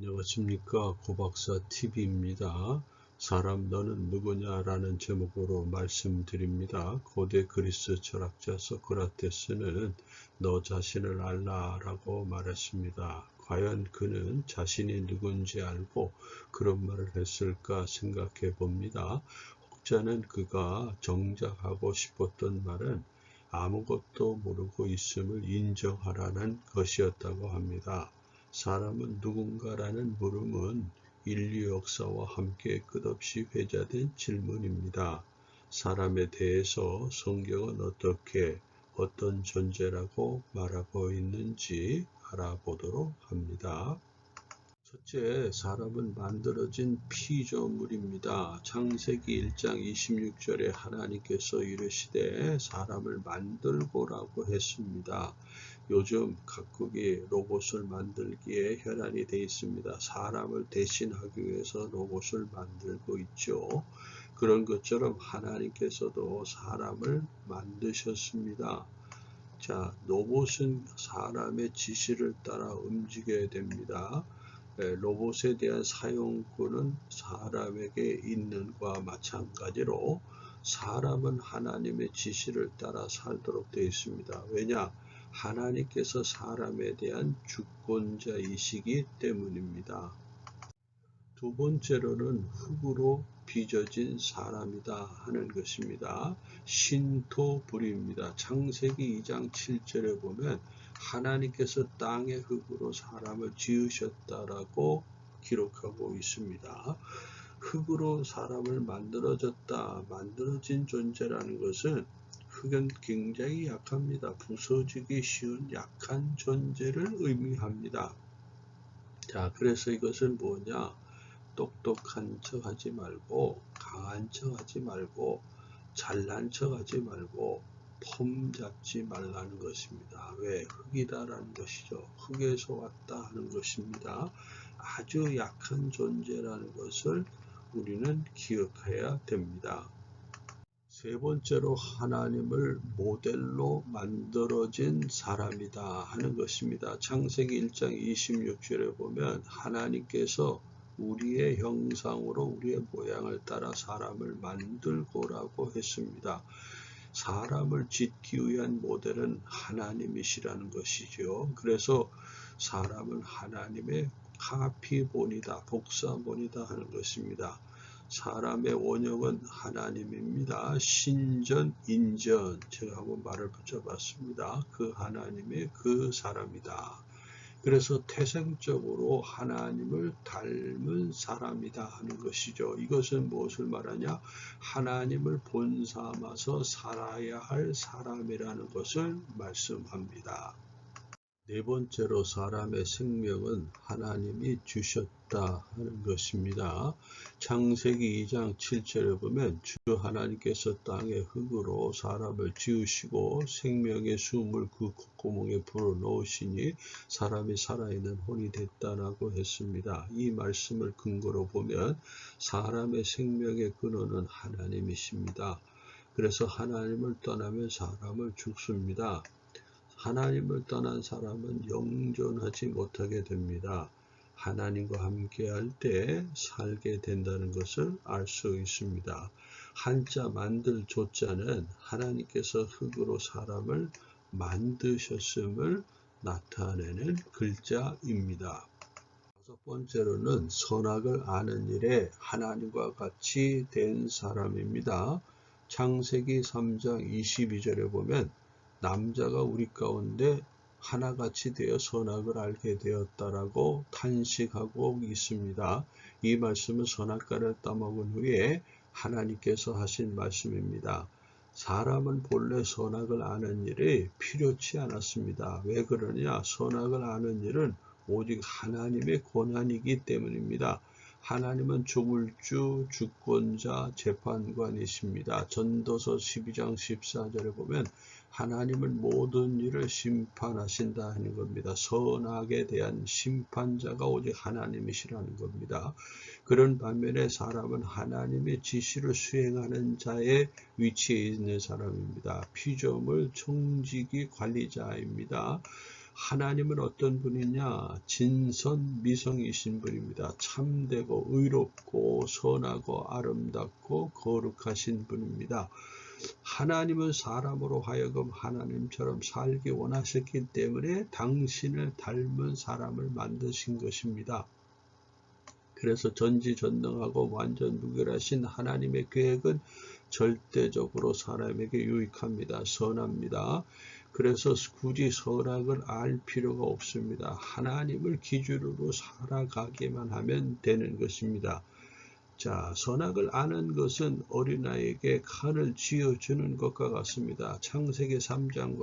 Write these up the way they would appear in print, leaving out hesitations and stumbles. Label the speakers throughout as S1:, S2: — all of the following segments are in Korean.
S1: 안녕하십니까, 고박사 TV입니다. 사람 너는 누구냐 라는 제목으로 말씀드립니다. 고대 그리스 철학자 소크라테스는 너 자신을 알라 라고 말했습니다. 과연 그는 자신이 누군지 알고 그런 말을 했을까 생각해 봅니다. 혹자는 그가 정작 하고 싶었던 말은 아무것도 모르고 있음을 인정하라는 것이었다고 합니다. 사람은 누군가라는 물음은 인류 역사와 함께 끝없이 회자된 질문입니다. 사람에 대해서 성경은 어떻게 어떤 존재라고 말하고 있는지 알아보도록 합니다. 첫째, 사람은 만들어진 피조물입니다. 창세기 1장 26절에 하나님께서 이르시되 사람을 만들고라고 했습니다. 요즘 각국이 로봇을 만들기에 혈안이 되어 있습니다. 사람을 대신하기 위해서 로봇을 만들고 있죠. 그런 것처럼 하나님께서도 사람을 만드셨습니다. 자, 로봇은 사람의 지시를 따라 움직여야 됩니다. 로봇에 대한 사용권은 사람에게 있는 것과 마찬가지로 사람은 하나님의 지시를 따라 살도록 되어 있습니다. 왜냐? 하나님께서 사람에 대한 주권자이시기 때문입니다. 두 번째로는 흙으로 빚어진 사람이다 하는 것입니다. 신토불이입니다. 창세기 2장 7절에 보면 하나님께서 땅의 흙으로 사람을 지으셨다라고 기록하고 있습니다. 흙으로 사람을 만들어진 존재라는 것은 흙은 굉장히 약합니다. 부서지기 쉬운 약한 존재를 의미합니다. 자, 그래서 이것은 뭐냐? 똑똑한 척 하지 말고, 강한 척 하지 말고, 잘난 척 하지 말고, 폼 잡지 말라는 것입니다. 왜? 흙이다라는 것이죠. 흙에서 왔다 하는 것입니다. 아주 약한 존재라는 것을 우리는 기억해야 됩니다. 세 번째로 하나님을 모델로 만들어진 사람이다 하는 것입니다. 창세기 1장 26절에 보면 하나님께서 우리의 형상으로 우리의 모양을 따라 사람을 만들고라고 했습니다. 사람을 짓기 위한 모델은 하나님이시라는 것이죠. 그래서 사람은 하나님의 카피본이다, 복사본이다 하는 것입니다. 사람의 원형은 하나님입니다. 신전, 인전, 제가 한번 말을 붙여봤습니다. 그 하나님의 그 사람이다. 그래서 태생적으로 하나님을 닮은 사람이다 하는 것이죠. 이것은 무엇을 말하냐? 하나님을 본삼아서 살아야 할 사람이라는 것을 말씀합니다. 네 번째로 사람의 생명은 하나님이 주셨다 하는 것입니다. 창세기 2장 7절에 보면 주 하나님께서 땅의 흙으로 사람을 지으시고 생명의 숨을 그 콧구멍에 불어넣으시니 사람이 살아있는 혼이 됐다라고 했습니다. 이 말씀을 근거로 보면 사람의 생명의 근원은 하나님이십니다. 그래서 하나님을 떠나면 사람은 죽습니다. 하나님을 떠난 사람은 영존하지 못하게 됩니다. 하나님과 함께 할 때 살게 된다는 것을 알 수 있습니다. 한자 만들 조자는 하나님께서 흙으로 사람을 만드셨음을 나타내는 글자입니다. 다섯 번째로는 선악을 아는 일에 하나님과 같이 된 사람입니다. 창세기 3장 22절에 보면 남자가 우리 가운데 하나같이 되어 선악을 알게 되었다라고 탄식하고 있습니다. 이 말씀은 선악과를 따먹은 후에 하나님께서 하신 말씀입니다. 사람은 본래 선악을 아는 일이 필요치 않았습니다. 왜 그러냐? 선악을 아는 일은 오직 하나님의 권한이기 때문입니다. 하나님은 조물주, 주권자, 재판관이십니다. 전도서 12장 14절에 보면 하나님은 모든 일을 심판하신다 하는 겁니다. 선악에 대한 심판자가 오직 하나님이시라는 겁니다. 그런 반면에 사람은 하나님의 지시를 수행하는 자의 위치에 있는 사람입니다. 피조물 총지기 관리자입니다. 하나님은 어떤 분이냐? 진선미성이신 분입니다. 참되고 의롭고 선하고 아름답고 거룩하신 분입니다. 하나님은 사람으로 하여금 하나님처럼 살기 원하셨기 때문에 당신을 닮은 사람을 만드신 것입니다. 그래서 전지전능하고 완전 무결하신 하나님의 계획은 절대적으로 사람에게 유익합니다. 선합니다. 그래서 굳이 선악을 알 필요가 없습니다. 하나님을 기준으로 살아가기만 하면 되는 것입니다. 자, 선악을 아는 것은 어린아이에게 칼을 쥐어주는 것과 같습니다. 창세기 3장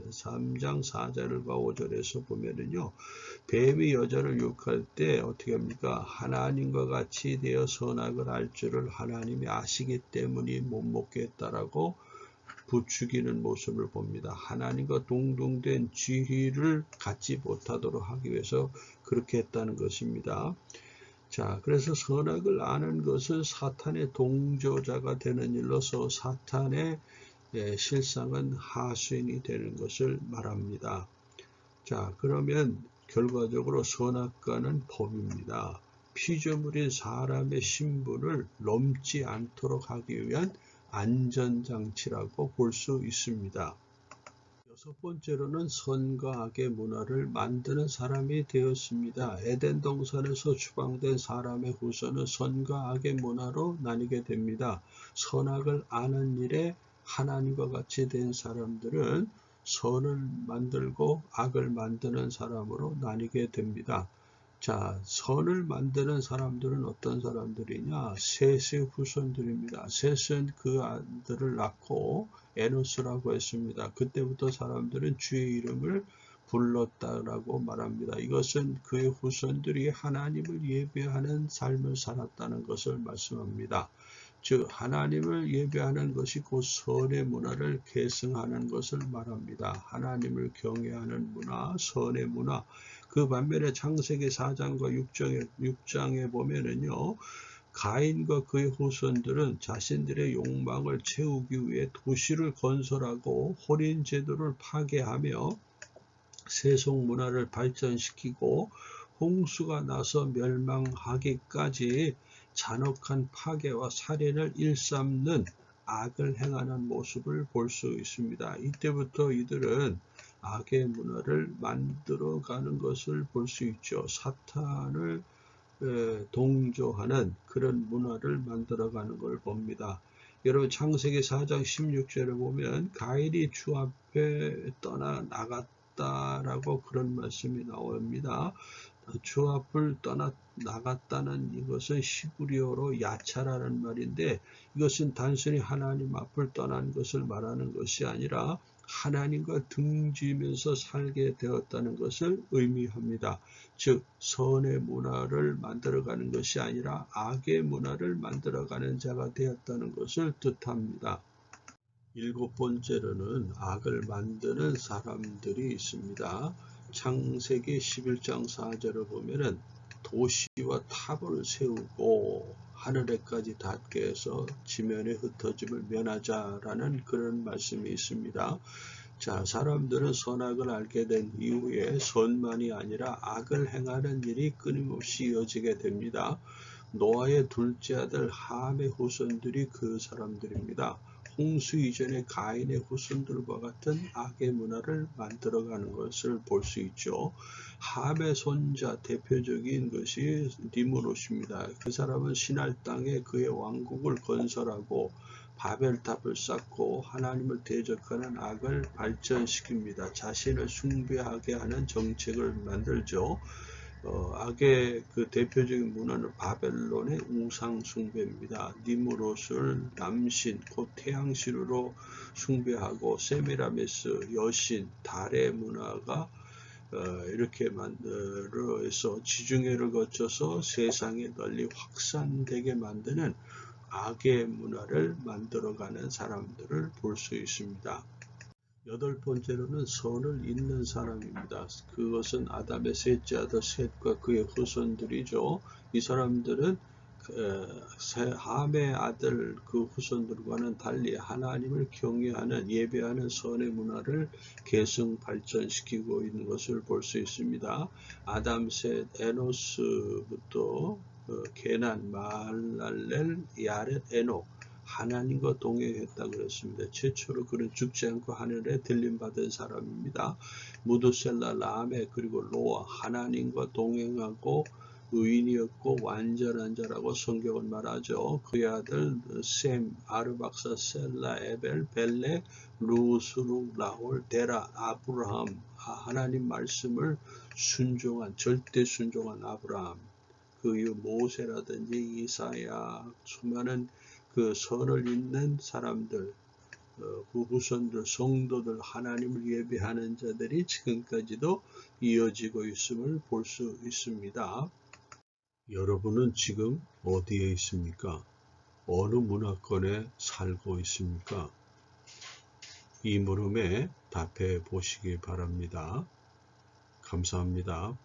S1: 4절과 5절에서 보면은요, 뱀이 여자를 유혹할 때 어떻게 합니까? 하나님과 같이 되어 선악을 알 줄을 하나님이 아시기 때문에 못 먹게 했다라고 부추기는 모습을 봅니다. 하나님과 동등된 지위를 갖지 못하도록 하기 위해서 그렇게 했다는 것입니다. 자, 그래서 선악을 아는 것은 사탄의 동조자가 되는 일로서 사탄의 실상은 하수인이 되는 것을 말합니다. 자, 그러면 결과적으로 선악과는 법입니다. 피조물인 사람의 신분을 넘지 않도록 하기 위한 안전장치라고 볼 수 있습니다. 여섯 번째로는 선과 악의 문화를 만드는 사람이 되었습니다. 에덴 동산에서 추방된 사람의 후손은 선과 악의 문화로 나뉘게 됩니다. 선악을 아는 일에 하나님과 같이 된 사람들은 선을 만들고 악을 만드는 사람으로 나뉘게 됩니다. 자, 선을 만드는 사람들은 어떤 사람들이냐? 셋의 후손들입니다. 셋은 그 아들을 낳고 에노스라고 했습니다. 그때부터 사람들은 주의 이름을 불렀다라고 말합니다. 이것은 그의 후손들이 하나님을 예배하는 삶을 살았다는 것을 말씀합니다. 즉 하나님을 예배하는 것이 곧 선의 문화를 계승하는 것을 말합니다. 하나님을 경외하는 문화, 선의 문화. 그 반면에 창세기 4장과 6장에 보면은요, 가인과 그의 후손들은 자신들의 욕망을 채우기 위해 도시를 건설하고 혼인 제도를 파괴하며 세속 문화를 발전시키고 홍수가 나서 멸망하기까지 잔혹한 파괴와 살인을 일삼는 악을 행하는 모습을 볼 수 있습니다. 이때부터 이들은 악의 문화를 만들어가는 것을 볼 수 있죠. 사탄을 동조하는 그런 문화를 만들어가는 걸 봅니다. 여러분 창세기 4장 16절에 보면 가인이 주 앞에 떠나 나갔다라고 그런 말씀이 나옵니다. 주 앞을 떠나 나갔다는 이것은 히브리어로 야차라는 말인데 이것은 단순히 하나님 앞을 떠난 것을 말하는 것이 아니라 하나님과 등지면서 살게 되었다는 것을 의미합니다. 즉 선의 문화를 만들어가는 것이 아니라 악의 문화를 만들어가는 자가 되었다는 것을 뜻합니다. 일곱 번째로는 악을 만드는 사람들이 있습니다. 창세기 11장 4절을 보면은 도시와 탑을 세우고 하늘에까지 닿게 해서 지면의 흩어짐을 면하자라는 그런 말씀이 있습니다. 자, 사람들은 선악을 알게 된 이후에 선만이 아니라 악을 행하는 일이 끊임없이 이어지게 됩니다. 노아의 둘째 아들 함의 후손들이 그 사람들입니다. 홍수 이전에 가인의 후손들과 같은 악의 문화를 만들어가는 것을 볼 수 있죠. 함의 손자 대표적인 것이 니므롯입니다. 그 사람은 신할 땅에 그의 왕국을 건설하고 바벨탑을 쌓고 하나님을 대적하는 악을 발전시킵니다. 자신을 숭배하게 하는 정책을 만들죠. 악의 그 대표적인 문화는 바벨론의 우상 숭배입니다. 니므롯을 남신, 곧 태양신으로 숭배하고 세미라미스, 여신, 달의 문화가 이렇게 만들어서 지중해를 거쳐서 세상에 널리 확산되게 만드는 악의 문화를 만들어가는 사람들을 볼 수 있습니다. 여덟 번째로는 선을 잇는 사람입니다. 그것은 아담의 셋째 아들 셋과 그의 후손들이죠. 이 사람들은 함의 아들 그 후손들과는 달리 하나님을 경외하는 예배하는 선의 문화를 계승 발전시키고 있는 것을 볼 수 있습니다. 아담, 셋, 에노스부터 게난, 마할랄렐, 야렛, 에녹 하나님과 동행했다 그랬습니다. 최초로 그는 죽지 않고 하늘에 들림받은 사람입니다. 무드셀라, 라멕 그리고 노아 하나님과 동행하고 의인이었고 완전한 자라고 성경은 말하죠. 그의 아들 셈, 아르박사, 셀라, 에벨, 벨레, 루스룩, 라홀, 데라, 아브라함 하나님 말씀을 순종한 절대 순종한 아브라함 그 이후 모세라든지 이사야 수많은 그 선을 잇는 사람들 그 후손들 성도들 하나님을 예배하는 자들이 지금까지도 이어지고 있음을 볼 수 있습니다. 여러분은 지금 어디에 있습니까? 어느 문화권에 살고 있습니까? 이 물음에 답해 보시기 바랍니다. 감사합니다.